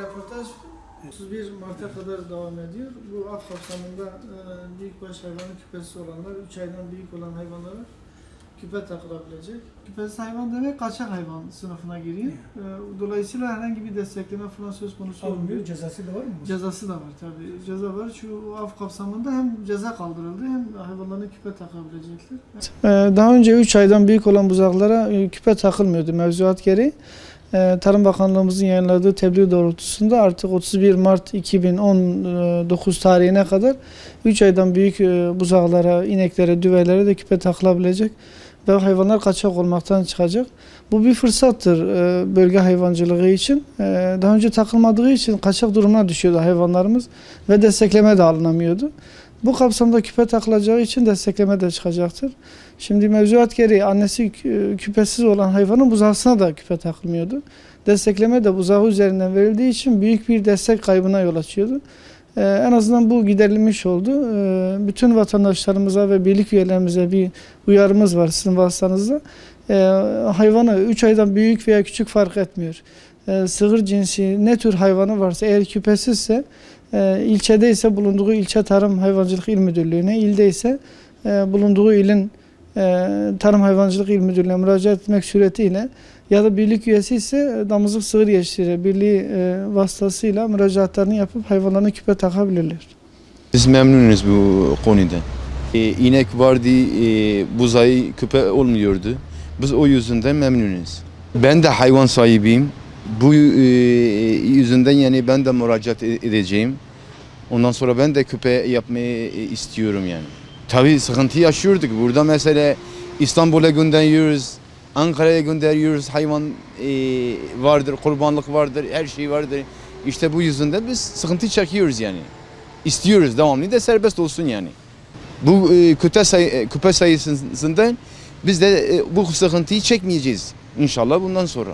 Röportaj 31 Mart'a kadar devam ediyor. Bu af kapsamında büyükbaş hayvanın küpesi olanlar, 3 aydan büyük olan hayvanlara küpe takılabilecek. Küpesiz hayvan demek kaçak hayvan sınıfına giriyor. Dolayısıyla herhangi bir destekleme falan söz konusu olmuyor. Cezası da var mı? Cezası da var tabii. Ceza var. Şu af kapsamında hem ceza kaldırıldı hem hayvanlarına küpe takabilecekler. Daha önce 3 aydan büyük olan buzaklara küpe takılmıyordu mevzuat gereği. Tarım Bakanlığımızın yayınladığı tebliğ doğrultusunda artık 31 Mart 2019 tarihine kadar 3 aydan büyük buzaklara, ineklere, düvelere de küpe takılabilecek ve hayvanlar kaçak olmaktan çıkacak. Bu bir fırsattır bölge hayvancılığı için. Daha önce takılmadığı için kaçak durumuna düşüyordu hayvanlarımız ve destekleme de alınamıyordu. Bu kapsamda küpe takılacağı için destekleme de çıkacaktır. Şimdi mevzuat gereği annesi küpesiz olan hayvanın buzağısına da küpe takılmıyordu. Destekleme de buzağı üzerinden verildiği için büyük bir destek kaybına yol açıyordu. En azından bu giderilmiş oldu. Bütün vatandaşlarımıza ve birlik üyelerimize bir uyarımız var sizin vasıtanızda. Hayvanı 3 aydan büyük veya küçük fark etmiyor. Sığır cinsi ne tür hayvanı varsa eğer küpesizse ilçede ise bulunduğu ilçe Tarım Hayvancılık İl Müdürlüğü'ne, ilde ise bulunduğu ilin Tarım Hayvancılık İl Müdürlüğü'ne müracaat etmek suretiyle ya da birlik üyesi ise Damızlık Sığır Yetiştirici Birliği vasıtasıyla müracaatlarını yapıp hayvanlarına küpe takabilirler. Biz memnunuz bu konuda. İnek vardı, buzağı küpe olmuyordu. Biz o yüzden memnunuz. Ben de hayvan sahibiyim. Bu yüzünden yani ben de müracaat edeceğim. Ondan sonra ben de küpe yapmayı istiyorum yani. Tabii sıkıntı yaşıyorduk. Burada mesela İstanbul'a gönderiyoruz, Ankara'ya gönderiyoruz. Hayvan vardır, kurbanlık vardır, her şey vardır. İşte bu yüzden biz sıkıntı çekiyoruz yani. İstiyoruz devamlı da serbest olsun yani. Bu küpe sayısından biz de bu sıkıntıyı çekmeyeceğiz inşallah bundan sonra.